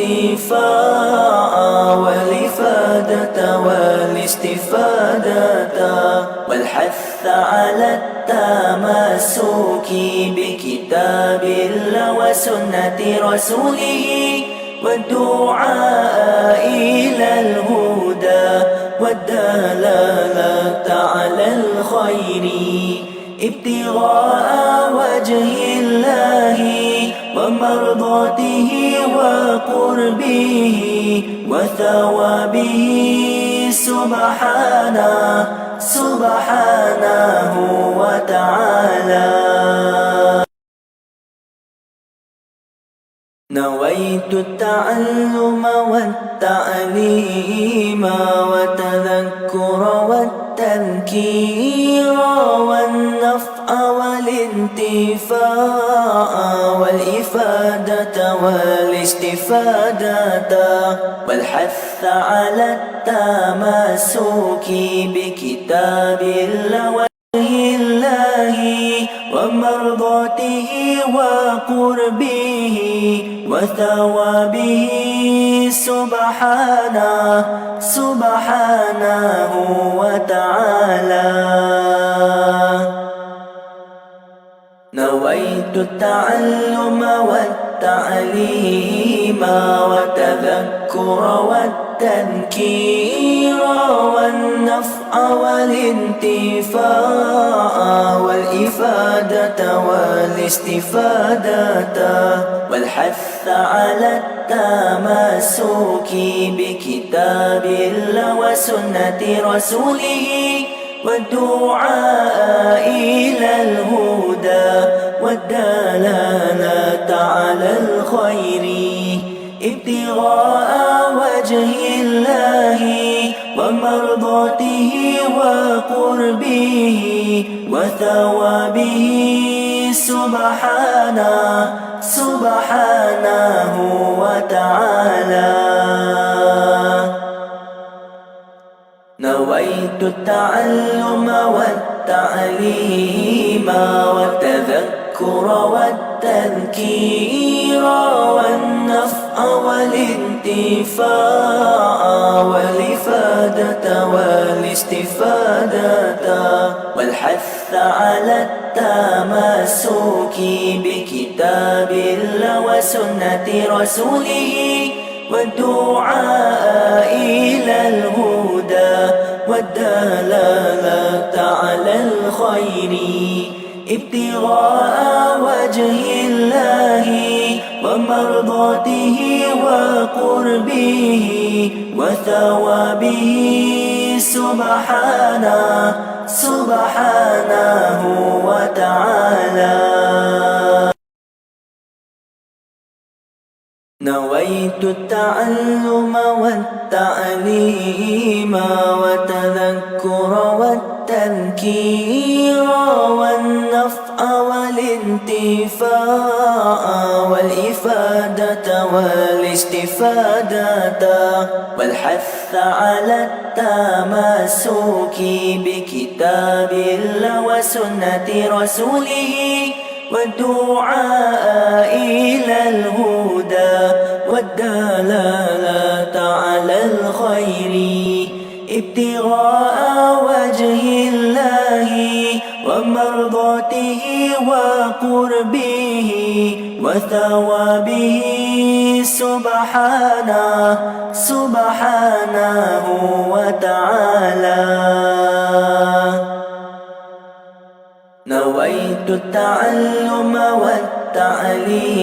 والانتفاع والإفادة والاستفادة والحث على التمسك بكتاب الله وسنة رسوله والدعاء إلى الهدى والدلالة على الخير ابتغاء وجه الله ومرضاته وقربه وثوابه سبحانه وتعالى. نويت التعلم والتعليم وتذكر والتذكير والنفع والانتفاع والإفادة والاستفادة والحث على التمسك بكتاب الله ومرضاته وقربه وثوابه سبحانه وتعالى. نويت التعلم والتعليم وتذكر والتذكير والنفع والانتفاع والإفادة والاستفادة والحث على التمسك بكتاب الله وسنة رسوله والدعاء إلى الهدى والدلالة على الخير ابتغاء وجه الله ومرضاته وقربه وثوابه سبحانه وتعالى. نويت التعلم والتعليم والتذكر والتذكير والنفع والانتفاع والإفادة والاستفادة والحث على التمسك بكتاب الله وسنة رسوله والدعاء إلى الهدى والدلالة على الخير ابتغاء وجه الله ومرضاته وقربه وثوابه سبحانه وتعالى. نويت التعلم والتعليم وتذكر والتذكير والنفع والانتفاع والإفادة والاستفادة والحث على التمسك بكتاب الله وسنة رسوله والدعاء إلى الهدى والدلالة على الخير ابتغاء وجه الله ومرضاته وقربه وثوابه سبحانه، سبحانه وتعالى. نويت التعلم والتعليم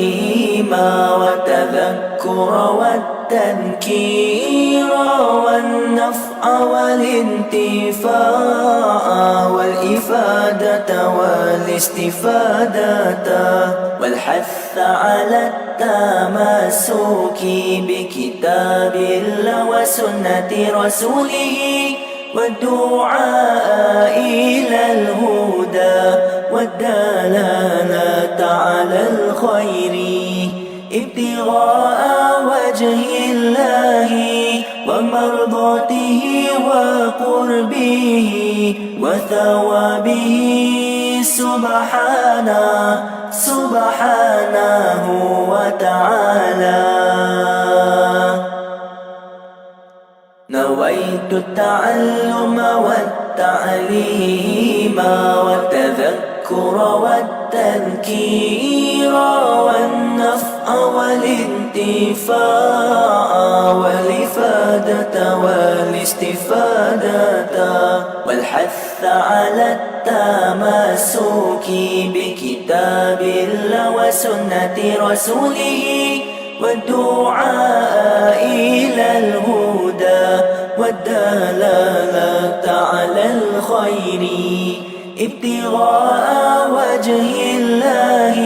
وتذكر والتذكير والنفع والانتفاع والإفادة والاستفادة والحث على التمسك بكتاب الله وسنة رسوله والدعاء إلى الهدى والدلالة على الخير ابتغاء وجه الله ومرضاته وقربه وثوابه سبحانه، سبحانه وتعالى. نويت التعلم والتعليم والتذكر والتذكير والنفع والانتفاع والإفادة والاستفادة والحث على التمسك بكتاب الله وسنة رسوله والدعاء إلى الهدى والدلالة على الخير ابتغاء وجه الله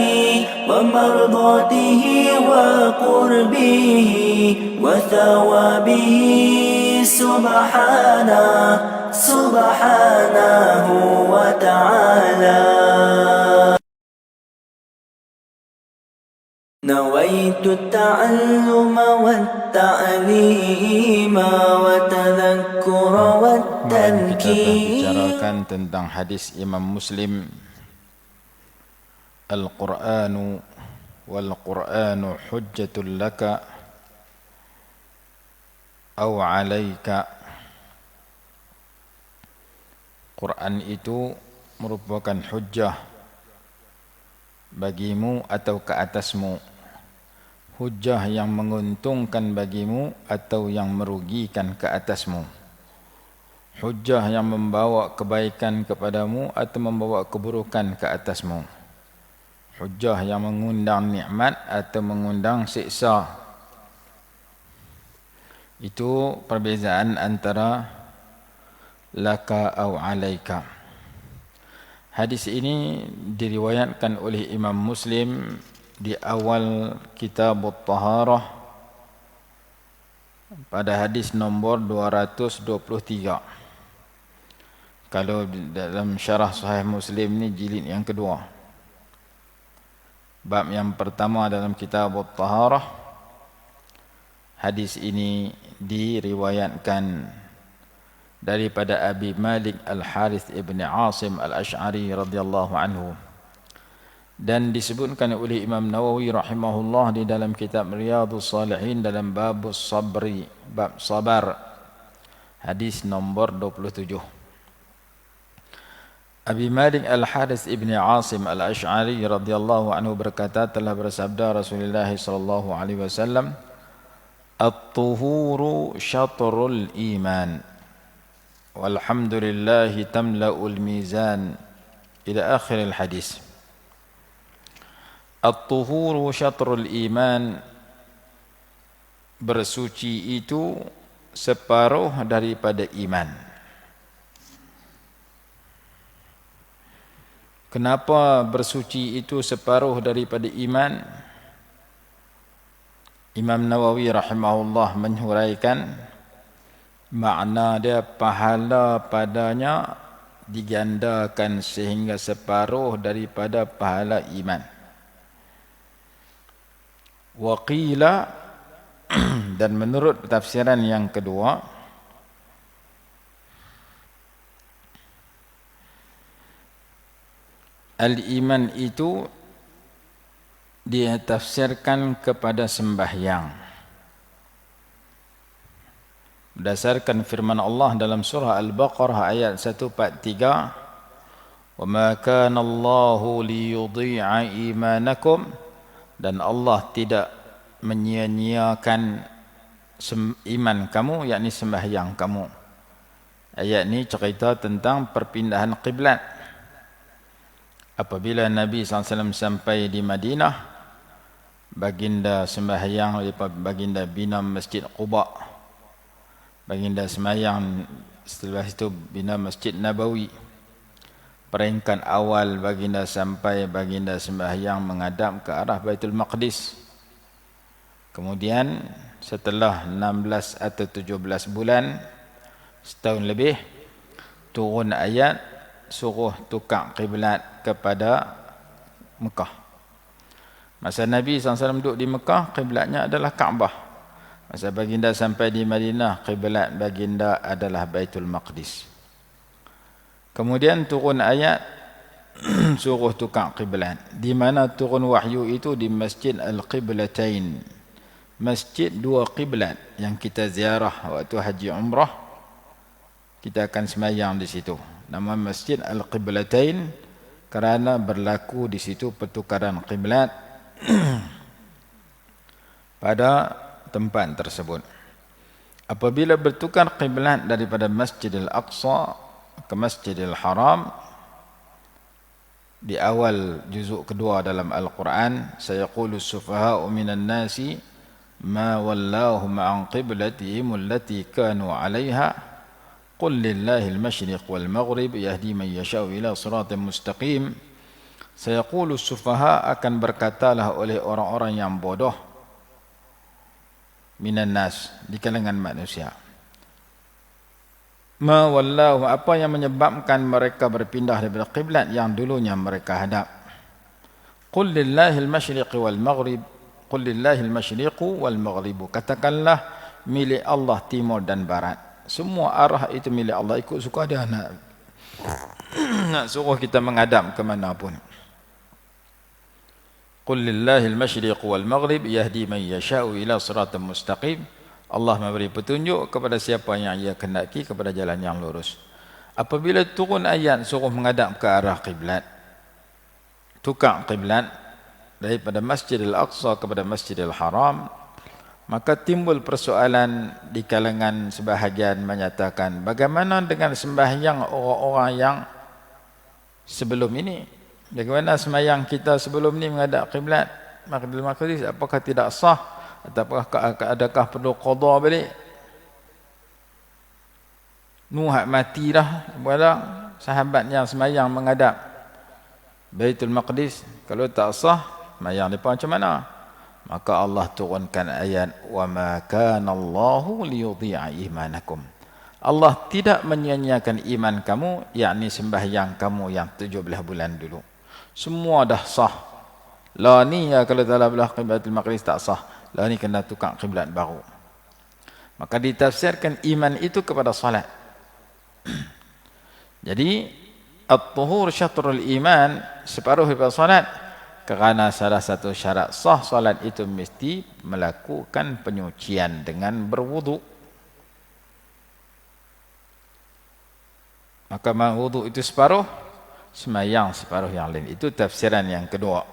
ومرضاته وقربه وثوابه سبحانه وتعالى. نويت التعلم والتعليم والتذكر والتذكير. Kita bicarakan tentang hadis Imam Muslim, Al-Qur'anu wal-Qur'anu hujjatul laka aw 'alaika. Quran itu merupakan hujjah bagimu atau ke atasmu, hujjah yang menguntungkan bagimu atau yang merugikan ke atasmu, hujjah yang membawa kebaikan kepadamu atau membawa keburukan ke atasmu, hujjah yang mengundang nikmat atau mengundang siksa. Itu perbezaan antara laka au alaika. Hadis ini diriwayatkan oleh Imam Muslim di awal kitab At-Taharah pada hadis nombor 223. Kalau dalam syarah Sahih Muslim ni jilid yang kedua, bab yang pertama dalam kitab At-Taharah, hadis ini diriwayatkan daripada Abi Malik Al-Harith ibn Asim Al-Ash'ari radhiyallahu anhu, dan disebutkan oleh Imam Nawawi rahimahullah di dalam kitab Riyadhus Shalihin dalam bab sabri, bab sabar, hadis nombor 27. Abi Malik Al-Harith ibn Asim Al-Ash'ari radhiyallahu anhu berkata, telah bersabda Rasulullah sallallahu alaihi wasallam, "At-tuhuru syatrul iman. Walhamdulillahi tamla'ul mizan." Ila akhir hadis. At-tuhuru syatrul iman, bersuci itu separuh daripada iman. Kenapa bersuci itu separuh daripada iman? Imam Nawawi rahimahullah menghuraikan makna dia, pahala padanya digandakan sehingga separuh daripada pahala iman. Waqila dan menurut tafsiran yang kedua, al-iman itu ditafsirkan kepada sembahyang berdasarkan firman Allah dalam surah Al-Baqarah ayat 143, "Wa ma kana Allahu liyudhi'a imanakum." Dan Allah tidak menyia-nyiakan iman kamu, yakni sembahyang kamu. Ayat ini cerita tentang perpindahan qiblat. Apabila Nabi SAW sampai di Madinah, baginda sembahyang, baginda bina Masjid Quba, baginda sembahyang, setelah itu bina Masjid Nabawi. Peringkat awal baginda sampai, baginda sembahyang menghadap ke arah Baitul Maqdis. Kemudian setelah 16 atau 17 bulan, setahun lebih, turun ayat suruh tukar kiblat kepada Mekah. Masa Nabi SAW duduk di Mekah, kiblatnya adalah Kaabah. Masa baginda sampai di Madinah, kiblat baginda adalah Baitul Maqdis. Kemudian turun ayat suruh tukar kiblat. Di mana turun wahyu itu? Di Masjid Al-Qiblatain, masjid dua kiblat yang kita ziarah waktu haji umrah. kita akan sembahyang di situ. Nama Masjid Al-Qiblatain kerana berlaku di situ pertukaran qiblat pada tempat tersebut. Apabila bertukar qiblat daripada Masjidil Aqsa ke Masjidil Haram, di awal juzuk kedua dalam Al-Quran, sayaqulu as-sufaha'u minan nasi ma wallahum an qiblatihim allati kanu 'alayha qul lillahi al-masyriq wal maghrib yahdi man yasha'u ila siratin mustaqim. Sayaqulu as-sufaha, akan berkatalah oleh orang-orang yang bodoh, minan nas, di kalangan manusia, ma wallahu, apa yang menyebabkan mereka berpindah daripada qiblat yang dulunya mereka hadap. Qul lillahi al-masyriq wal maghrib, qul lillahi al-masyriq wal maghrib, katakanlah milik Allah timur dan barat. Semua arah itu milik Allah, ikut suka dia nak suruh kita menghadap ke mana pun. Qul lillahi al-masyriq wal maghrib yahdi man yasha'u ila siratin mustaqim. Allah memberi petunjuk kepada siapa yang ia kehendaki kepada jalan yang lurus. Apabila turun ayat suruh menghadap ke arah qiblat, tukar qiblat daripada Masjidil Aqsa kepada Masjidil Haram, maka timbul persoalan di kalangan sebahagian menyatakan, bagaimana dengan sembahyang orang-orang yang sebelum ini? Bagaimana sembahyang kita sebelum ini menghadap qiblat Baitul Maqdis? Apakah tidak sah? Ataukah adakah perlu qada balik? Nuh mati dah pada sahabat yang sembahyang menghadap Baitul Maqdis. Kalau tak sah, sembahyang depa macam mana? Maka Allah turunkan ayat, wa ma kana Allahu liyudhi'a imanakum. Allah tidak menyia-nyiakan iman kamu, yakni sembahyang kamu yang 17 bulan dulu. Semua dah sah. Lah ni ya, kalau dalam belah Baitul Maqdis tak sah. Lah ni kena tukar qiblat baru. Maka ditafsirkan iman itu kepada salat. Jadi at-tuhur syatrul iman, separuh daripada salat. Kerana salah satu syarat sah salat itu mesti melakukan penyucian dengan berwudu. Maka wudu itu separuh, sembahyang separuh yang lain. Itu tafsiran yang kedua.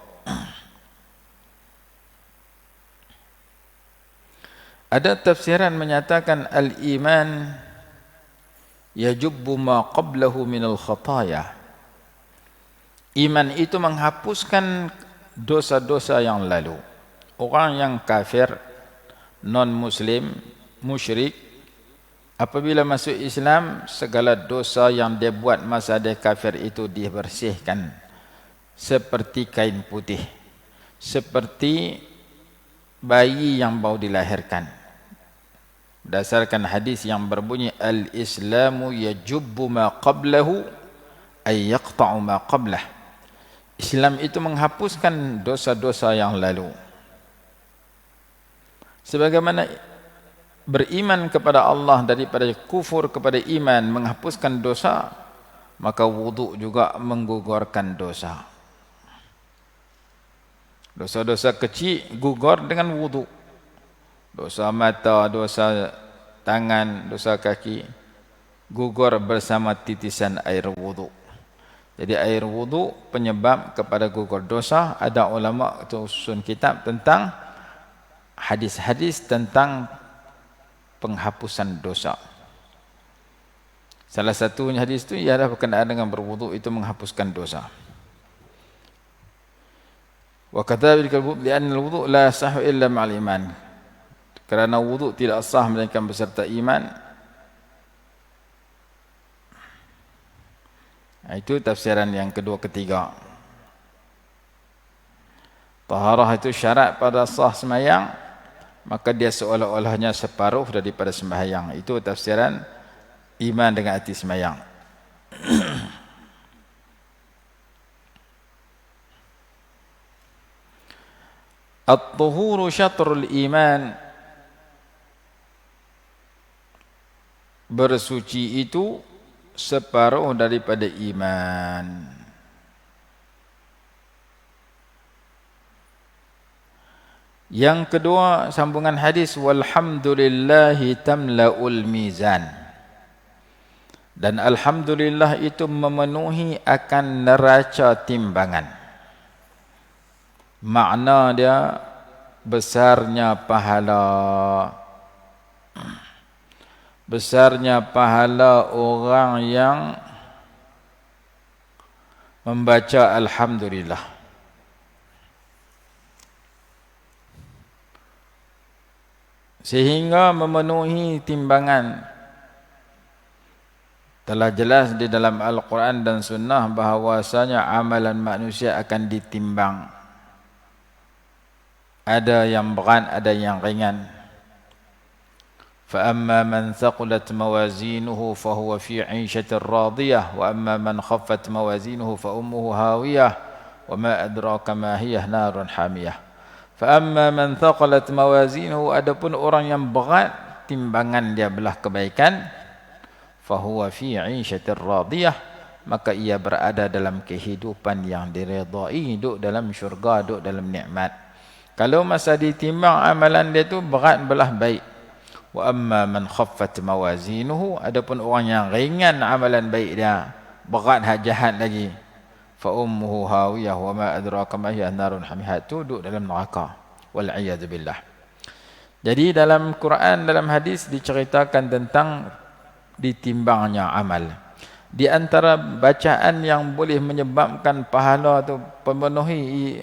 Ada tafsiran menyatakan al-iman yajubbu ma qablahu minal khataya. Iman itu menghapuskan dosa-dosa yang lalu. Orang yang kafir, non-muslim, musyrik, apabila masuk Islam, segala dosa yang dia buat masa dia kafir itu dibersihkan seperti kain putih, seperti bayi yang baru dilahirkan. Berdasarkan hadis yang berbunyi, al-islamu yajubbu ma qablahu ay yaqta'u ma qablah. Islam itu menghapuskan dosa-dosa yang lalu. Sebagaimana beriman kepada Allah daripada kufur kepada iman menghapuskan dosa, maka wudu juga menggugurkan dosa. Dosa-dosa kecil gugur dengan wudu. Dosa mata, dosa tangan, dosa kaki gugur bersama titisan air wudu. Jadi air wudu penyebab kepada gugur dosa. Ada ulama itu susun kitab tentang hadis-hadis tentang penghapusan dosa. Salah satu hadis itu ialah berkenaan dengan berwudu itu menghapuskan dosa. Wa kadzalika al-wudu li'anna al-wudu la yasihhu illa ma'al iman. Kerana wudu tidak sah melainkan beserta iman. Itu tafsiran yang kedua ketiga. Taharah itu syarat pada sah sembahyang, maka dia seolah-olahnya separuh daripada sembahyang. Itu tafsiran iman dengan arti sembahyang. At-tuhuru syatrul iman. Bersuci itu separuh daripada iman. Yang kedua, sambungan hadis, walhamdulillahi tamla'ul mizan. Dan alhamdulillah itu memenuhi akan neraca timbangan. Makna dia besarnya pahala orang yang membaca alhamdulillah. Sehingga memenuhi timbangan. Telah jelas di dalam Al-Quran dan Sunnah bahawasanya amalan manusia akan ditimbang. Ada yang berat, ada yang ringan. فَأَمَّا مَنْ ثَقُلَتْ مَوَازِينُهُ فَهُوَ فِي عِيشَةٍ رَاضِيَةٍ وَأَمَّا مَنْ خَفَّتْ مَوَازِينُهُ فَأُمُّهُ هَاوِيَةٌ وَمَا أَدْرَاكَ مَا هِيَهْ نَارٌ حَامِيَةٌ. فَأَمَّا مَنْ ثَقُلَتْ مَوَازِينُهُ, adapun orang yang berat timbangan dia belah kebaikan, فَهُوَ فِي عِيشَةٍ رَاضِيَةٍ, maka ia berada dalam kehidupan yang diredai, duduk dalam syurga, duduk dalam nikmat. Kalau masa ditimbang amalan dia tu berat belah baik. Wa amma man khaffat mawazinuhu, adapun orang yang ringan amalan baik dia, berat jahat lagi, fa ummuhu hawiyah wa ma adraka ma hiya narun hamiyah, duduk dalam neraka, wal iyad billah. Jadi dalam Quran, dalam hadis diceritakan tentang ditimbangnya amal. Di antara bacaan yang boleh menyebabkan pahala tu pemenuhi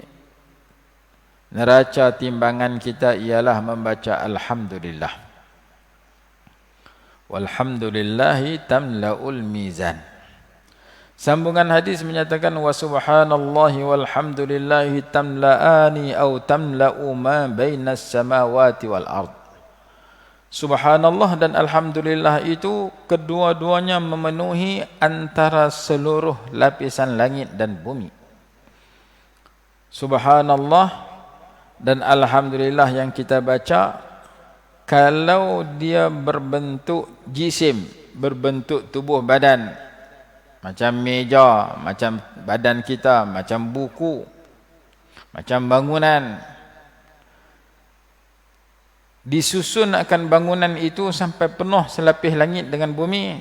neraca timbangan kita ialah membaca alhamdulillah. Walhamdulillahi tamla'ul mizan. Sambungan hadis menyatakan wa subhanallahi walhamdulillahi tamla'ani au tamla'u ma bainas samawati wal ard. Subhanallah dan alhamdulillah itu kedua-duanya memenuhi antara seluruh lapisan langit dan bumi. Subhanallah dan alhamdulillah yang kita baca, kalau dia berbentuk jisim, berbentuk tubuh badan, macam meja, macam badan kita, macam buku, macam bangunan, disusun akan bangunan itu sampai penuh selapis langit dengan bumi.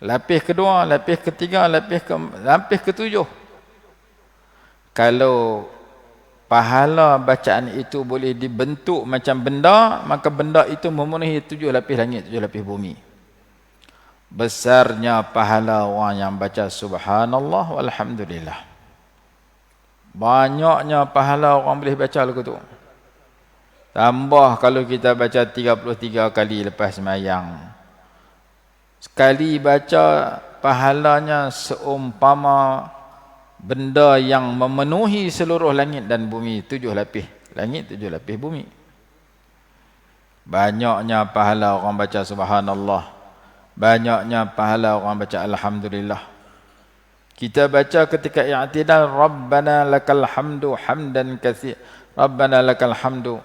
Lapis kedua, lapis ketiga, lapis ketujuh. Kalau pahala bacaan itu boleh dibentuk macam benda, maka benda itu memenuhi 7 lapis langit, 7 lapis bumi. Besarnya pahala orang yang baca subhanallah walhamdulillah. Banyaknya pahala orang boleh baca lagu tu. Tambah kalau kita baca 33 kali lepas sembahyang. Sekali baca pahalanya seumpama benda yang memenuhi seluruh langit dan bumi, 7 lapis langit, 7 lapis bumi. Banyaknya pahala orang baca subhanallah, banyaknya pahala orang baca alhamdulillah. Kita baca ketika i'tidal, Rabbana lakal hamdu hamdan katsir, Rabbana lakal hamdu,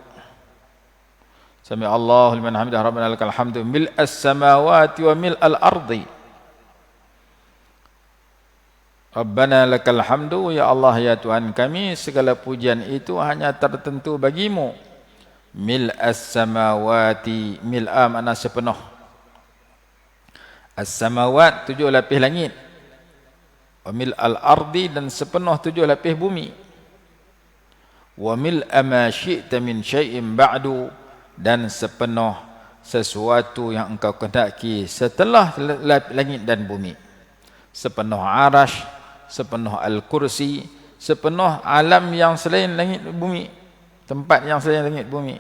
sami Allahu liman hamidah, Rabbana lakal hamdu mil'as samawati wa mil'al ardi. Rabbana lakal hamdu, ya Allah ya Tuhan kami, segala pujian itu hanya tertentu bagimu. Mil'as samawati, mil'a makna sepenuh. As-samawat 7 lapis langit. Wa mil'al ardi, dan sepenuh 7 lapis bumi. Wa mil'a ma syi'ta min syai'in ba'du, dan sepenuh sesuatu yang engkau kehendaki setelah langit dan bumi. Sepenuh arash, sepenuh al-kursi, sepenuh alam yang selain langit bumi, tempat yang selain langit bumi.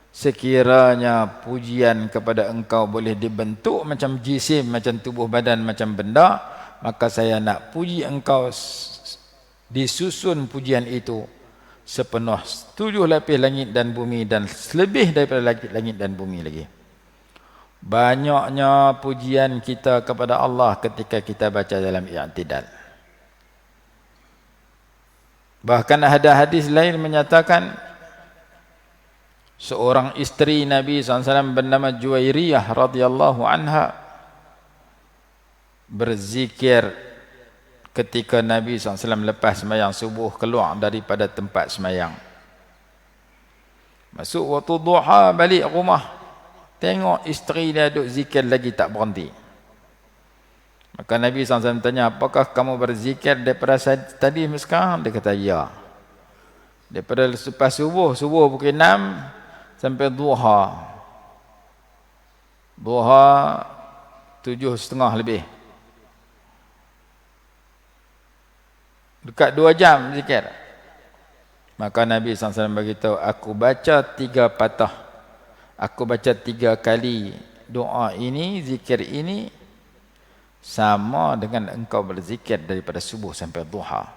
Sekiranya pujian kepada engkau boleh dibentuk macam jisim, macam tubuh badan, macam benda, maka saya nak puji engkau, disusun pujian itu sepenuh 7 lapis langit dan bumi, dan lebih daripada langit dan bumi lagi. Banyaknya pujian kita kepada Allah ketika kita baca dalam i'tidal. Bahkan ada hadis lain menyatakan seorang isteri Nabi SAW bernama Juwairiyah radhiyallahu anha berzikir ketika Nabi SAW lepas sembahyang subuh keluar daripada tempat sembahyang. Masuk waktu duha, balik rumah, tengok isteri dia duduk zikir lagi tak berhenti. Maka Nabi SAW tanya, apakah kamu berzikir daripada tadi sekarang? Dia kata, ya. Daripada lepas subuh pukul 6 sampai duha. Duha 7:30 lebih. Dekat 2 jam zikir. Maka Nabi SAW beritahu, aku baca 3 patah. Aku baca 3 kali doa ini, zikir ini, sama dengan engkau berzikir daripada subuh sampai duha.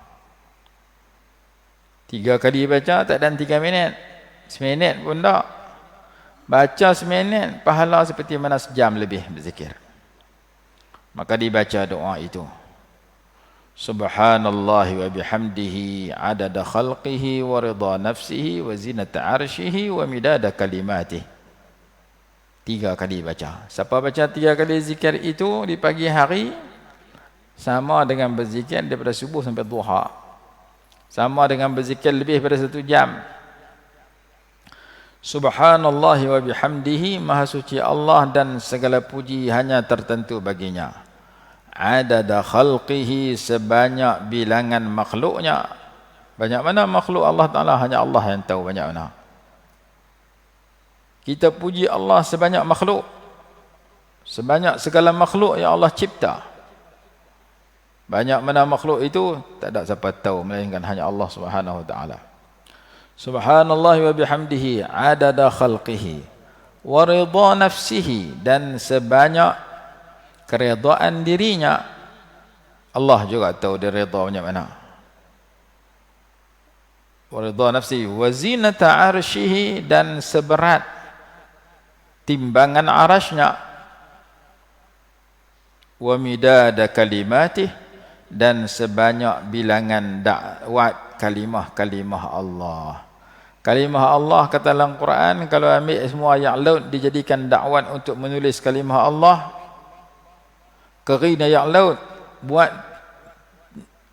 3 kali baca, tak dan 3 minit. Seminit pun tak. Baca seminit, pahala seperti mana sejam lebih berzikir. Maka dibaca doa itu. Subhanallahi wa bihamdihi adada khalqihi wa ridha nafsihi wa zinata arshihi wa midada kalimatih. 3 kali baca. Siapa baca 3 kali zikir itu di pagi hari, sama dengan berzikir daripada subuh sampai duha. Sama dengan berzikir lebih daripada 1 jam. Subhanallahi wa bihamdihi, maha suci Allah dan segala puji hanya tertentu baginya. Adada khalqihi, sebanyak bilangan makhluknya. Banyak mana makhluk Allah Ta'ala? Hanya Allah yang tahu banyak mana. Kita puji Allah sebanyak makhluk. Sebanyak segala makhluk yang Allah cipta. Banyak mana makhluk itu, tak ada siapa tahu melainkan hanya Allah Subhanahu wa Ta'ala. Subhanallah wa bihamdihi adada khalqihi wa ridha nafsihi, dan sebanyak keridaan dirinya. Allah juga tahu dia redha banyak mana. Wa ridha nafsihi wa zinata arshihi, dan seberat timbangan arasnya. Wa midada kalimatih, dan sebanyak bilangan dakwat kalimah-kalimah Allah. Kalimah Allah kata dalam Quran, kalau ambil semua ayat laut dijadikan dakwat untuk menulis kalimah Allah, kering ayat laut, buat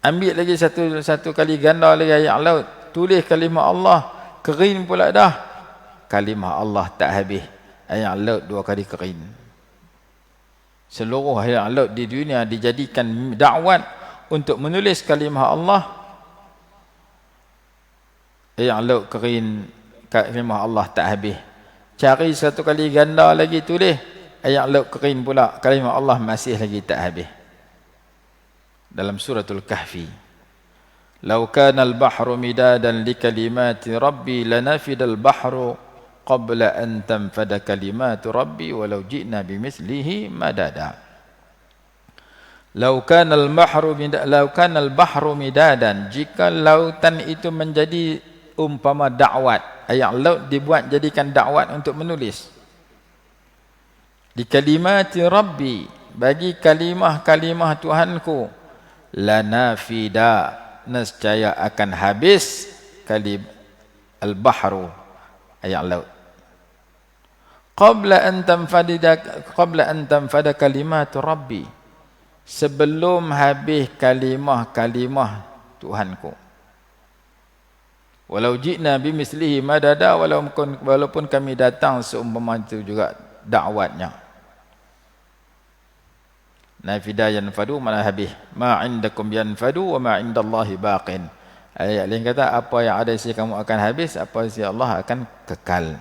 ambil lagi satu kali ganda lagi ayat laut, tulis kalimah Allah, kering pula dah. Kalimah Allah tak habis, ayat laut 2 kali kering. Seluruh ayat laut di dunia dijadikan dakwat untuk menulis kalimah Allah. Ayat laut kering, kalimah Allah tak habis. Cari 1 kali ganda lagi tulis, ayat laut kering pula, kalimah Allah masih lagi tak habis. Dalam suratul Kahfi, "Lau kana al-bahru midadan li kalimati rabbi lanafida al-bahru qabla an tanfada kalimatu rabbi walau ji'na bimithlihi madada." Lau kana al-bahru midadan, jika lautan itu menjadi umpama dakwat, ayat laut dibuat jadikan dakwat untuk menulis. Di kalimati rabbi, bagi kalimah-kalimah Tuhanku, lanafida, nescaya akan habis al-bahru, ayat laut. Qabla an tanfada kalimatu rabbi, sebelum habis kalimah-kalimah Tuhanku. Walau ji'na bimislihi madada, walaupun kami datang seumpama itu juga dakwatnya. Nafida yanfadu, mana habis. Ma indakum yanfadu wa ma indallahi baqin. Ayat lain kata, apa yang ada di sisi kamu akan habis, apa di sisi Allah akan kekal.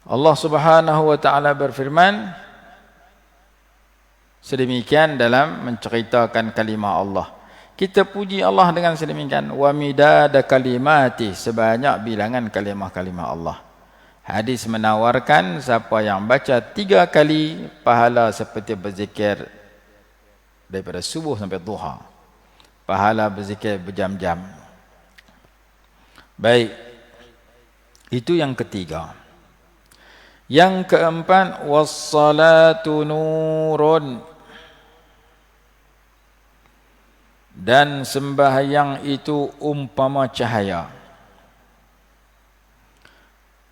Allah Subhanahu wa Ta'ala berfirman sedemikian dalam menceritakan kalimah Allah. Kita puji Allah dengan sedemikian. Wa midada kalimati, sebanyak bilangan kalimah-kalimah Allah. Hadis menawarkan siapa yang baca 3 kali, pahala seperti berzikir daripada subuh sampai duha. Pahala berzikir berjam-jam. Baik, itu yang ketiga. Yang keempat, wassalatu nurun, dan sembahyang itu umpama cahaya.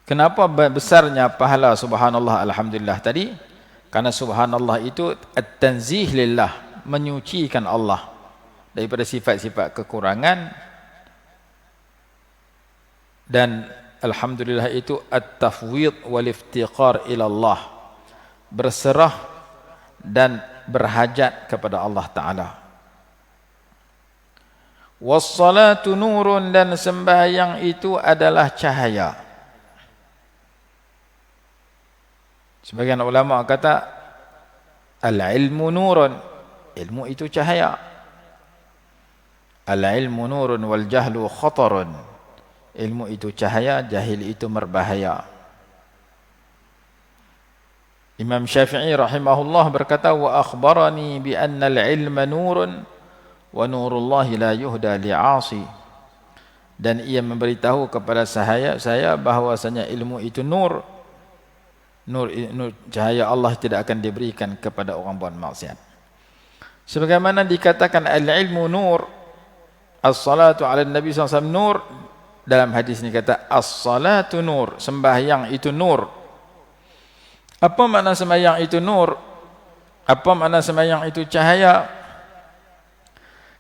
Kenapa besarnya pahala subhanallah alhamdulillah tadi? Karena subhanallah itu at-tanzih lillah, menyucikan Allah daripada sifat-sifat kekurangan, dan alhamdulillah itu at-tafwid wal iftiqar ila Allah, berserah dan berhajat kepada Allah Ta'ala. Was-salatu nurun, dan sembahyang itu adalah cahaya. Sebagian ulama kata al-ilmu nurun, ilmu itu cahaya. Al-ilmu nurun wal jahlu khatarun, ilmu itu cahaya, jahil itu berbahaya. Imam Syafi'i rahimahullah berkata, wa akhbarani bi anna al-ilma nurun wa nurullahi la yuhda li'asi, dan ia memberitahu kepada saya bahwasanya ilmu itu nur cahaya Allah tidak akan diberikan kepada orang buat maksiat. Sebagaimana dikatakan al-ilmu nur, as-salatu ala nabi SAW nur, dalam hadis ini kata as-salatu nur, sembahyang itu nur. Apa makna sembahyang itu nur? Apa makna sembahyang itu cahaya?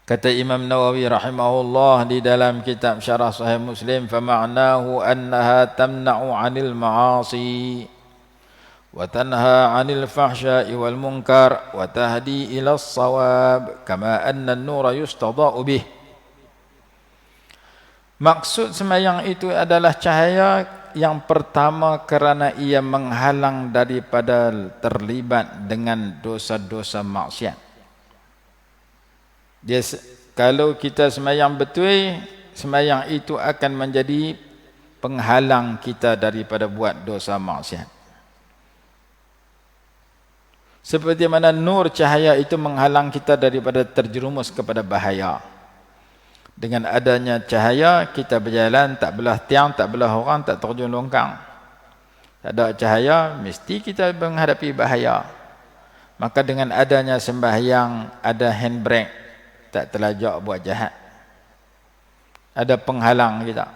Kata Imam Nawawi rahimahullah di dalam kitab Syarah Sahih Muslim, fama'nahu annaha tamna'u 'anil ma'asi wa tanha 'anil fahsya'i wal munkar wa tahdi ila as-shawab kama anna an-nura yustada'u bih. Maksud sembahyang itu adalah cahaya yang pertama kerana ia menghalang daripada terlibat dengan dosa-dosa maksiat. Kalau kita sembahyang betul, sembahyang itu akan menjadi penghalang kita daripada buat dosa maksiat. Seperti mana nur cahaya itu menghalang kita daripada terjerumus kepada bahaya. Dengan adanya cahaya, kita berjalan tak belah tiang, tak belah orang, tak terjun longkang. Tak ada cahaya, mesti kita menghadapi bahaya. Maka dengan adanya sembahyang, ada handbrake, tak terlajak buat jahat. Ada penghalang kita.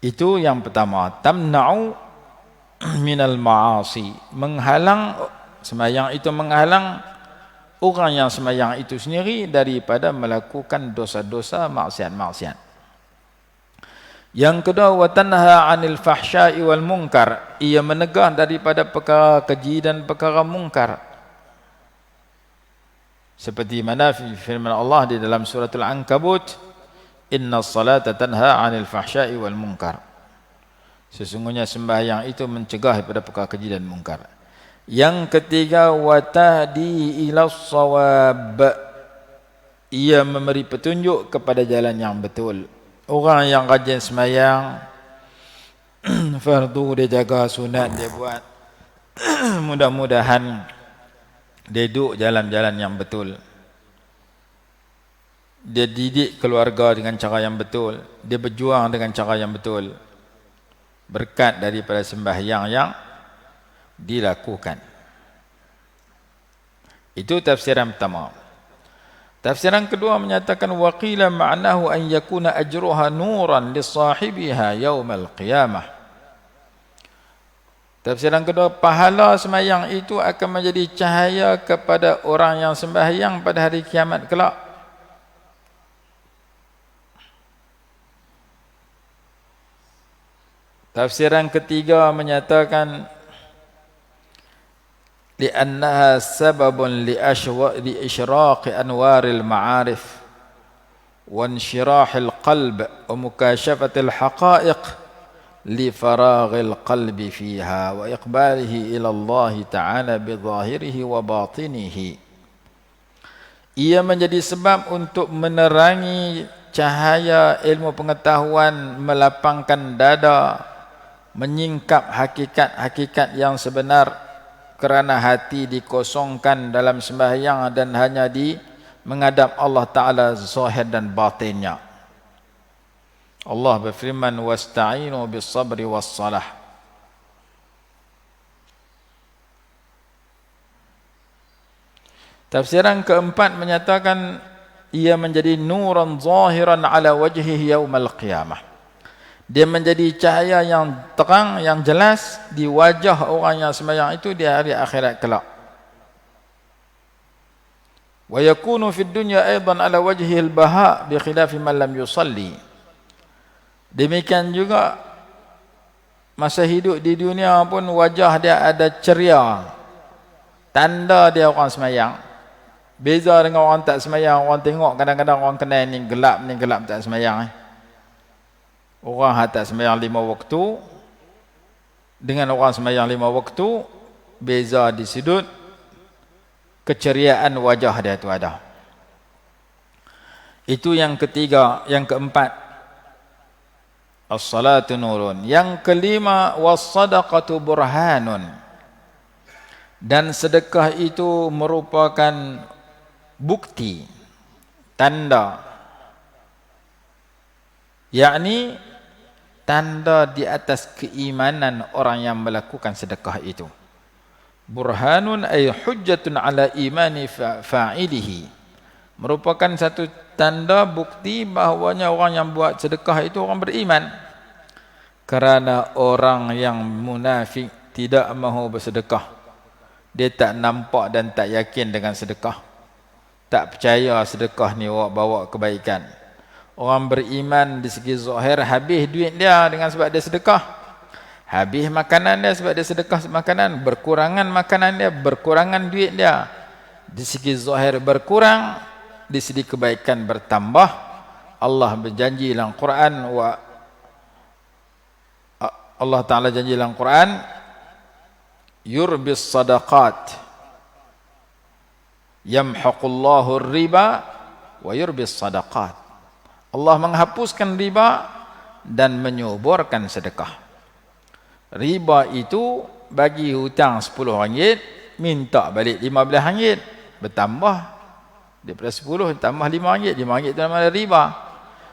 Itu yang pertama, tamna'u minal ma'asi, menghalang, sembahyang itu menghalang orang yang sembahyang itu sendiri daripada melakukan dosa-dosa maksiat-maksiat. Yang kedua, wa tanha 'anil fahsya'i wal munkar, ia menegah daripada perkara keji dan perkara mungkar. Seperti mana firman Allah di dalam suratul Ankabut, innas salata tanha 'anil fahsya'i wal munkar, sesungguhnya sembahyang itu mencegah daripada perkara keji dan mungkar. Yang ketiga, wa tahdi ila shawab, ia memberi petunjuk kepada jalan yang betul. Orang yang rajin sembahyang, fardu dia jaga, sunat dia buat, mudah-mudahan dia duduk jalan-jalan yang betul. Dia didik keluarga dengan cara yang betul. Dia berjuang dengan cara yang betul. Berkat daripada sembahyang yang dilakukan. Itu tafsiran pertama. Tafsiran kedua menyatakan waqila ma'nahu an yakuna ajruha nuran li sahibiha yaumal qiyamah. Tafsiran kedua, pahala sembahyang itu akan menjadi cahaya kepada orang yang sembahyang pada hari kiamat kelak. Tafsiran ketiga menyatakan li'annaha sababun li isyraqi anwaril ma'arif wa insyirahil qalb wa mukashafatil haqa'iq li faraghil qalbi fiha wa iqbalihi ila Allah Ta'ala bi zahirihi wa batinihi. Ia menjadi sebab untuk menerangi cahaya ilmu pengetahuan, melapangkan dada, menyingkap hakikat-hakikat yang sebenar, kerana hati dikosongkan dalam sembahyang dan hanya di menghadap Allah Ta'ala zahir dan batinnya. Allah berfirman, wasta'inu bis sabri was salah. Tafsiran keempat menyatakan ia menjadi nuran zahiran ala wajhihi yaumal qiyamah. Dia menjadi cahaya yang terang, yang jelas di wajah orang yang sembahyang itu di hari akhirat kelak. Wa yakunu fid dunya aidan ala wajhihi al-baha bi khilafi man lam yusalli. Demikian juga masa hidup di dunia pun wajah dia ada ceria. Tanda dia orang semayang. Beza dengan orang tak semayang. Orang tengok kadang-kadang orang kenal ni gelap tak semayang. Orang tak semayang 5 waktu dengan orang semayang 5 waktu, beza di sudut keceriaan wajah dia tu ada. Itu yang ketiga. Yang keempat, as-salatu nurun. Yang kelima, was-sadaqatu burhanun. Dan sedekah itu merupakan bukti, tanda, yakni tanda di atas keimanan orang yang melakukan sedekah itu. Burhanun ay hujjatun ala imani fa'ilihi. Merupakan satu tanda bukti bahawanya orang yang buat sedekah itu orang beriman. Kerana orang yang munafik tidak mahu bersedekah. Dia tak nampak dan tak yakin dengan sedekah. Tak percaya sedekah ni bawa kebaikan. Orang beriman di segi zahir habis duit dia dengan sebab dia sedekah. Habis makanan dia sebab dia sedekah makanan. Berkurangan makanan dia, berkurangan duit dia. Di segi zahir berkurang, di segi kebaikan bertambah. Allah berjanji dalam Quran, Allah Ta'ala janji dalam Quran, yurbis sadaqat yamhaqullahu riba wa yurbis sadaqat. Allah menghapuskan riba dan menyuburkan sedekah. Riba itu bagi hutang RM10, minta balik RM15, bertambah daripada 10 tambah RM5, RM5 itu namanya riba.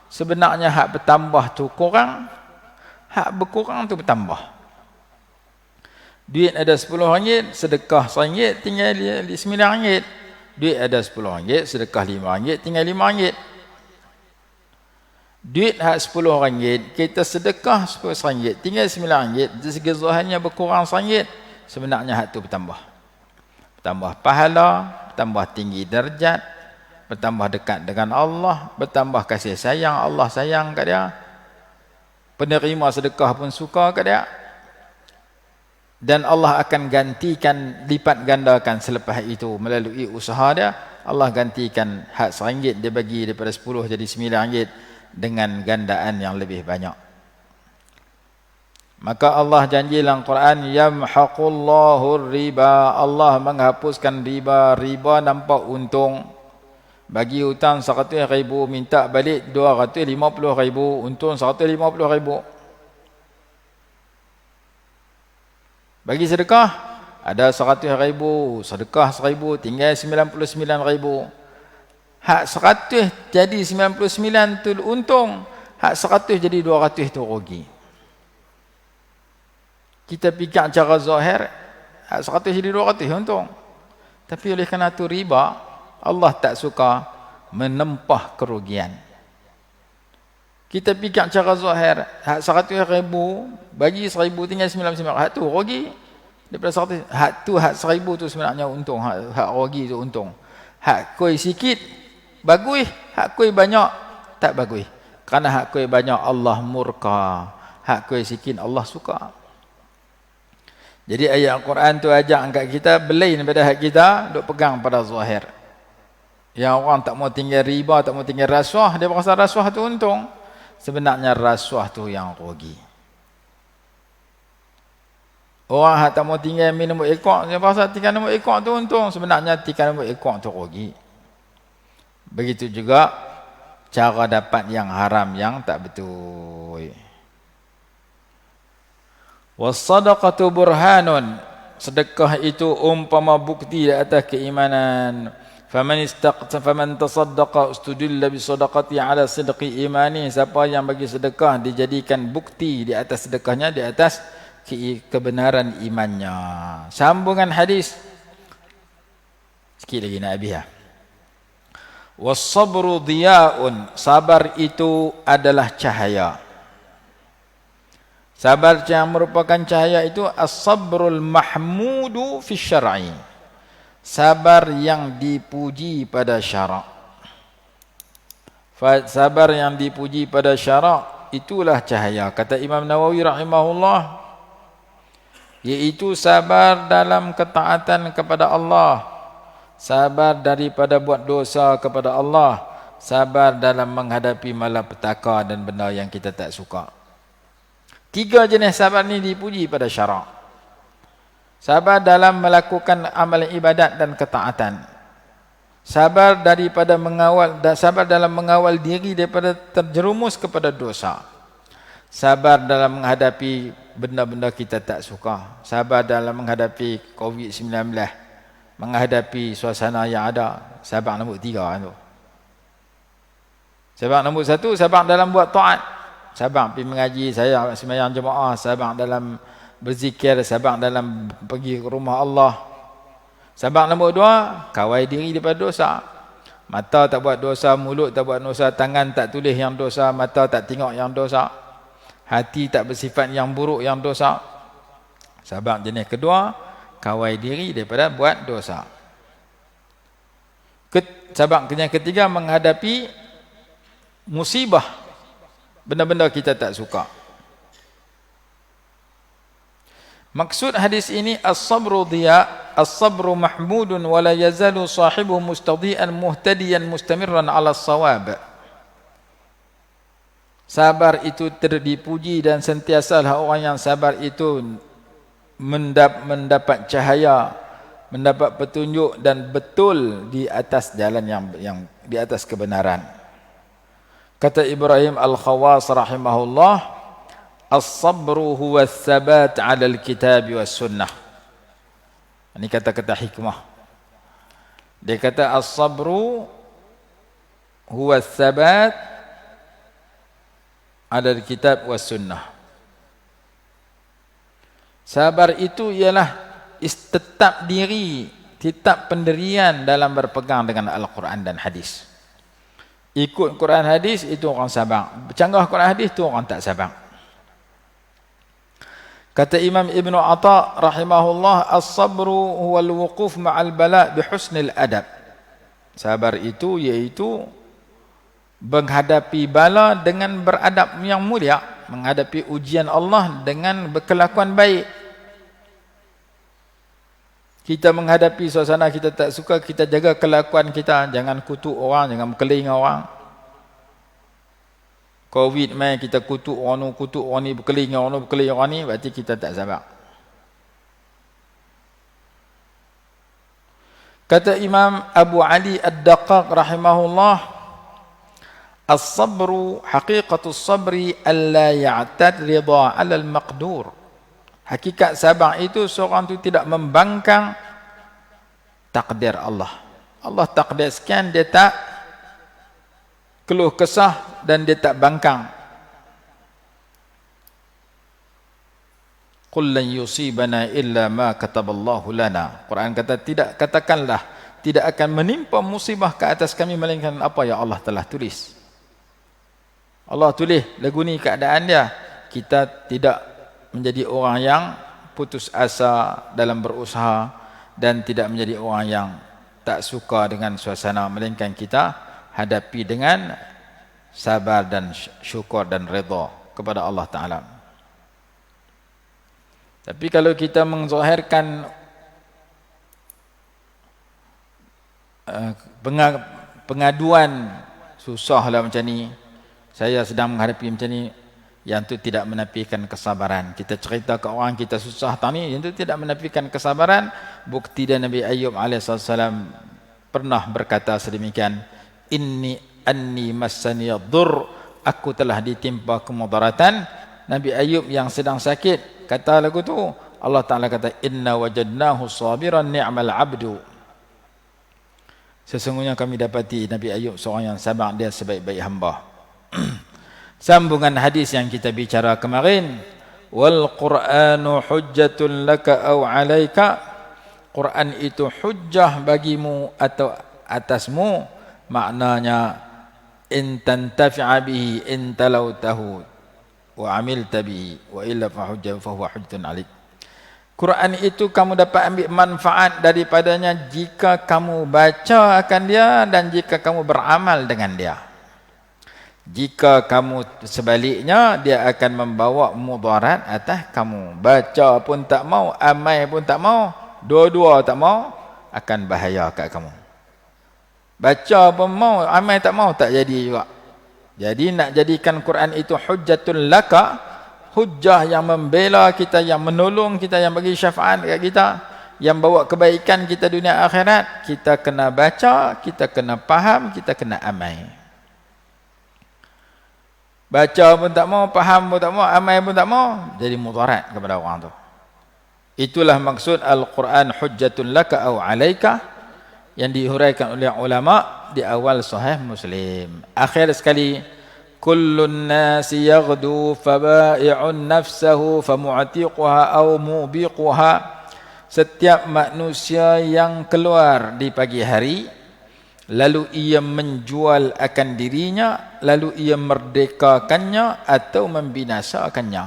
Sebenarnya hak bertambah tu kurang, hak berkurang tu bertambah. Duit ada RM10, sedekah RM1, tinggal RM9. Duit ada RM10, sedekah RM5, tinggal RM5. Duit hak RM10, kita sedekah RM10, tinggal RM9. Dari segi zahirnya berkurang RM1, sebenarnya hak tu bertambah. Bertambah pahala, bertambah tinggi darjat, bertambah dekat dengan Allah, bertambah kasih sayang, Allah sayang kat dia. Penerima sedekah pun suka kat dia. Dan Allah akan gantikan, lipat gandakan selepas itu melalui usaha dia. Allah gantikan hak RM1 dia bagi daripada 10 jadi RM9 dengan gandaan yang lebih banyak. Maka Allah janji dalam Quran, yamhaqullahu riba. Allah menghapuskan riba. Riba nampak untung. Bagi hutang RM100,000, minta balik RM250,000, untung RM150,000. Bagi sedekah, ada RM100,000, sedekah RM1,000, tinggal RM99,000. Hak 100 jadi 99 tu untung, hak 100 jadi 200 tu rugi. Kita fikir cara zahir, hak 100 jadi 200 untung. Tapi oleh kerana tu riba, Allah tak suka menempah kerugian. Kita fikir cara zahir, hak 100,000 bagi 1,000 tinggal 99, hak tu rugi. Daripada 100, hak tu hak 1,000 tu sebenarnya untung, hak rugi tu untung. Hak koi sikit bagus, hak koi banyak tak bagus. Kerana hak koi banyak Allah murka, hak koi sikit Allah suka. Jadi ayat Al-Quran tu ajak angkat kita belain daripada hak kita, duk pegang pada zahir. Yang orang tak mau tinggal riba, tak mau tinggal rasuah, dia berasa rasuah tu untung. Sebenarnya rasuah tu yang rugi. Orang yang tak mau tinggal minum ekor, dia berasa tinggal minum ekor tu untung. Sebenarnya tinggal minum ekor tu rugi. Begitu juga cara dapat yang haram yang tak betul. Was-sadaqatu burhanun. Sedekah itu umpama bukti di atas keimanan. Faman tasaddaqa ustudilla bi sadaqati ala sidqi imani. Siapa yang bagi sedekah dijadikan bukti di atas sedekahnya, di atas kebenaran imannya. Sambungan hadis. Sikit lagi nak habis. Was-sabru diya'un. Sabar itu adalah cahaya. Sabar yang merupakan cahaya itu as-sabrul mahmudu fi syar'i. Sabar yang dipuji pada syarak. Sabar yang dipuji pada syarak itulah cahaya. Kata Imam Nawawi rahimahullah, Iaitu sabar dalam ketaatan kepada Allah, sabar daripada buat dosa kepada Allah, sabar dalam menghadapi malapetaka dan benda yang kita tak suka. 3 jenis sabar ni dipuji pada syarak. Sabar dalam melakukan amal ibadat dan ketaatan. Sabar daripada sabar dalam mengawal diri daripada terjerumus kepada dosa. Sabar dalam menghadapi benda-benda kita tak suka. Sabar dalam menghadapi COVID-19, menghadapi suasana yang ada. Sabar nombor 3 tu. Sabar nombor 1, sabar dalam buat taat. Sabar pergi mengaji, saya sembahyang jemaah, sabar dalam berzikir, sabar dalam pergi ke rumah Allah. Sabar nombor 2, kawal diri daripada dosa. Mata tak buat dosa, mulut tak buat dosa, tangan tak tulis yang dosa, mata tak tengok yang dosa, hati tak bersifat yang buruk yang dosa. Sabar jenis kedua, kawal diri daripada buat dosa. Sabar jenis ketiga, menghadapi musibah, benda-benda kita tak suka. Maksud hadis ini, as-sabru diya, as-sabru mahmudun wa la yazalu sahibuhu mustadian muhtadiyan mustamirran ala as-sawab. Sabar itu terdipuji dan sentiasalah orang yang sabar itu mendapat cahaya, mendapat petunjuk dan betul di atas jalan yang di atas kebenaran. Kata Ibrahim Al-Khawas rahimahullah, as-sabru huwa as-sabat 'ala al-kitab was sunnah. Ini kata-kata hikmah. Dia kata as-sabru huwa as-sabat 'ala al-kitab was sunnah. Sabar itu ialah tetap diri, tetap pendirian dalam berpegang dengan Al-Quran dan hadis. Ikut Quran hadis itu orang sabar. Bercanggah Quran hadis itu orang tak sabar. Kata Imam Ibn Atha rahimahullah, as-sabru huwa al-wuquf ma'al bala' bi husnil adab. Sabar itu iaitu menghadapi bala dengan beradab yang mulia, menghadapi ujian Allah dengan berkelakuan baik. Kita menghadapi suasana kita tak suka, kita jaga kelakuan kita, jangan kutuk orang, jangan berkeling orang. Covid mai kita kutuk orang ni, berkeling orang ni, berarti kita tak sabar. Kata Imam Abu Ali Ad-Daqqaq rahimahullah, as-sabru haqiqatus sabri alla ya'tad ridha 'ala al-maqdur. Hakikat sabar itu seorang itu tidak membangkang takdir Allah. Allah takdir sekian, dia tak keluh kesah dan dia tak bangkang. Qul lan yusibana illa ma kataballahu lana. Quran kata, katakanlah tidak akan menimpa musibah ke atas kami melainkan apa yang Allah telah tulis. Allah tulis lagu ni keadaan dia. Kita tidak menjadi orang yang putus asa dalam berusaha dan tidak menjadi orang yang tak suka dengan suasana, melainkan kita hadapi dengan sabar dan syukur dan redha kepada Allah Ta'ala. Tapi kalau kita menzahirkan pengaduan, susahlah macam ni, saya sedang menghadapi macam ni, yang itu tidak menafikan kesabaran. Kita cerita ke orang kita susah tani, yang itu tidak menafikan kesabaran. Bukti dan Nabi Ayyub AS pernah berkata sedemikian, anni massaniyadhur, aku telah ditimpa kemudaratan. Nabi Ayyub yang sedang sakit kata lagu tu, Allah Ta'ala kata, inna wajadnahu sabiran ni'mal abdu. Sesungguhnya kami dapati Nabi Ayyub seorang yang sabar, dia sebaik-baik hamba. Sambungan hadis yang kita bicara kemarin, wal Qur'anu hujjatun laka aw 'alaika. Quran itu hujjah bagimu atau atasmu, maknanya in tantafi'a bihi in talautahu wa 'amilta bihi wa illa fa hujjah fa huwa hujjatun 'alaik. Quran itu kamu dapat ambil manfaat daripadanya jika kamu baca akan dia dan jika kamu beramal dengan dia. Jika kamu sebaliknya, dia akan membawa mudarat atas kamu. Baca pun tak mau, amal pun tak mau, dua-dua tak mau, akan bahaya kat kamu. Baca pun mau, amal tak mau, tak jadi juga. Jadi nak jadikan Quran itu hujjatul laka, hujjah yang membela kita, yang menolong kita, yang bagi syafaat kat kita, yang bawa kebaikan kita dunia akhirat, kita kena baca, kita kena faham, kita kena amal. Baca pun tak mau, faham pun tak mau, amal pun tak mau, jadi mudarat kepada orang tu. Itulah maksud Al-Quran hujjatun laka au alaika, yang dihuraikan oleh ulama di awal Sahih Muslim. Akhir sekali, kullun nasi yaghdu faba'i'un nafsahu famu'tiquha au mubiquha. Setiap manusia yang keluar di pagi hari, lalu ia menjual akan dirinya, lalu ia merdekakannya atau membinasakannya.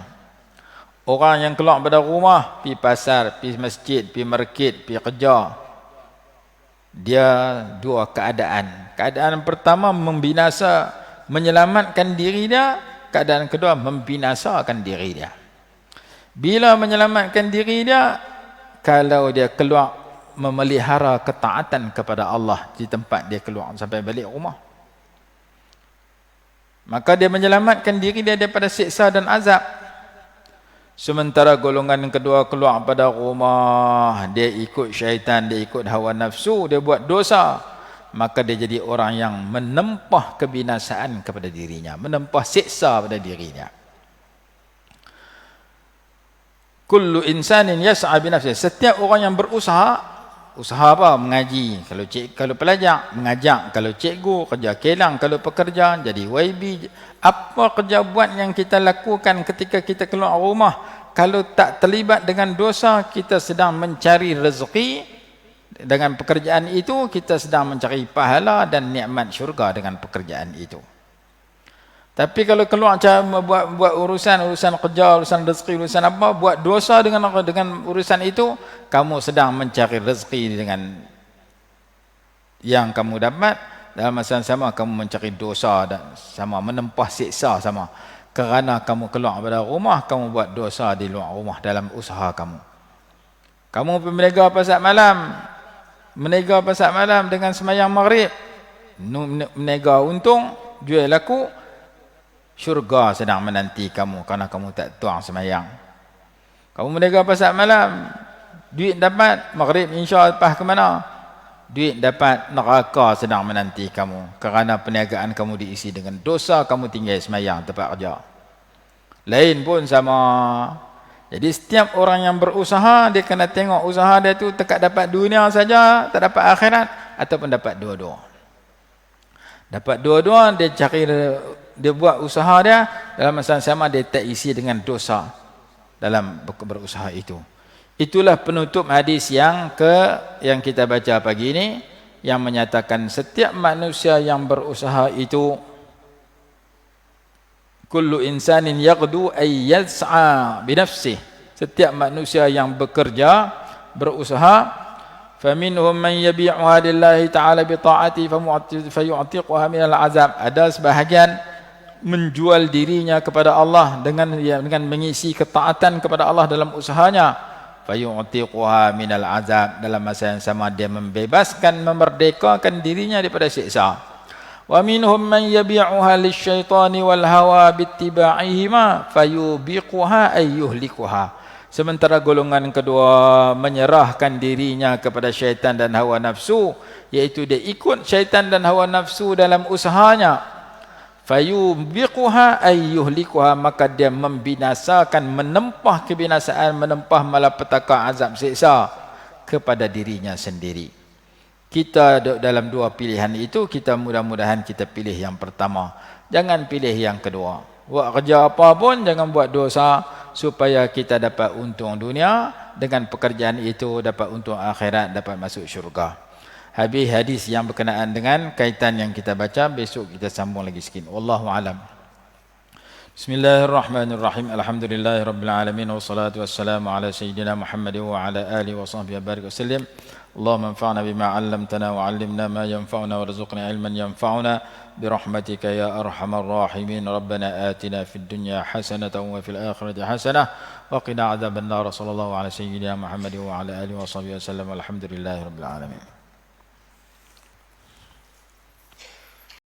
Orang yang keluar pada rumah, pergi pasar, pergi masjid, pergi market, pergi kerja, dia dua keadaan. Keadaan pertama membinasa, menyelamatkan diri dia. Keadaan kedua membinasakan diri dia. Bila menyelamatkan diri dia, kalau dia keluar memelihara ketaatan kepada Allah di tempat dia keluar sampai balik rumah, maka dia menyelamatkan diri dia daripada siksa dan azab. Sementara golongan kedua keluar pada rumah, dia ikut syaitan, dia ikut hawa nafsu, dia buat dosa, maka dia jadi orang yang menempah kebinasaan kepada dirinya, menempah siksa pada dirinya. Kullu insanin yas'a bi nafsihi. Setiap orang yang berusaha, usaha apa? Mengaji. Kalau pelajar, mengajar. Kalau cikgu, kerja kelang. Kalau pekerja, jadi YB. Apa kerja buat yang kita lakukan ketika kita keluar rumah, kalau tak terlibat dengan dosa, kita sedang mencari rezeki. Dengan pekerjaan itu, kita sedang mencari pahala dan nikmat syurga dengan pekerjaan itu. Tapi kalau keluar buat urusan kerja, urusan rezeki, urusan apa, buat dosa dengan urusan itu, kamu sedang mencari rezeki dengan yang kamu dapat, dalam masa yang sama kamu mencari dosa dan sama, menempah siksa sama. Kerana kamu keluar pada rumah, kamu buat dosa di luar rumah dalam usaha kamu. Kamu berniaga pasar malam, dengan sembahyang maghrib, berniaga untung, jual laku, syurga sedang menanti kamu kerana kamu tak tuang sembahyang. Kamu berniaga pasar malam, duit dapat, maghrib insya-Allah lepas ke mana? Duit dapat, neraka sedang menanti kamu kerana perniagaan kamu diisi dengan dosa, kamu tinggal sembahyang tempat kerja. Lain pun sama. Jadi setiap orang yang berusaha, dia kena tengok usaha dia tu tak dapat dunia saja, tak dapat akhirat, ataupun dapat dua-dua. Dapat dua-dua, dia cari, dia buat usaha dia, dalam masa yang sama dia tak isi dengan dosa dalam berusaha itu. Itulah penutup hadis yang kita baca pagi ini, yang menyatakan setiap manusia yang berusaha itu, kullu insanin yaghdu ay yas'a bi nafsihi. Setiap manusia yang bekerja, berusaha, faminhum man yabi'uha lillahi ta'ala bi ta'ati fayu'tiquha min al-'azab. Ada sebahagian menjual dirinya kepada Allah dengan mengisi ketaatan kepada Allah dalam usahanya, fayu'tiquha min al-'azab. Dalam masa yang sama dia membebaskan, memerdekakan dirinya daripada siksa. Wa minhum man yabi'uha lisyaitani wal hawa bittiba'ihima fayubiquha ay yuhlikuha. Sementara golongan kedua menyerahkan dirinya kepada syaitan dan hawa nafsu, iaitu dia ikut syaitan dan hawa nafsu dalam usahanya, fayubiquha ay yuhlikuha, maka dia membinasakan, menempah kebinasaan, menempah malapetaka, azab, siksa kepada dirinya sendiri. Kita dalam dua pilihan itu, kita mudah-mudahan kita pilih yang pertama. Jangan pilih yang kedua. Buat kerja apa pun, jangan buat dosa, supaya kita dapat untung dunia, dengan pekerjaan itu dapat untung akhirat, dapat masuk syurga. Habis hadis yang berkenaan dengan kaitan yang kita baca, besok kita sambung lagi sikit. Wallahu alam. Bismillahirrahmanirrahim. Alhamdulillahirabbil alamin, wassalatu wassalamu ala sayyidina Muhammad wa ala alihi wa sahbihi wa barik wasallam. اللهم انفعنا بما علمتنا وعلمنا ما ينفعنا وارزقنا علما ينفعنا برحمتك يا أرحم الراحمين. ربنا آتنا في الدنيا حسنة وفي الآخرة حسنة وقنا عذاب النار. صلى الله على سيدنا محمد وعلى آله وصحبه وسلم والحمد لله رب العالمين.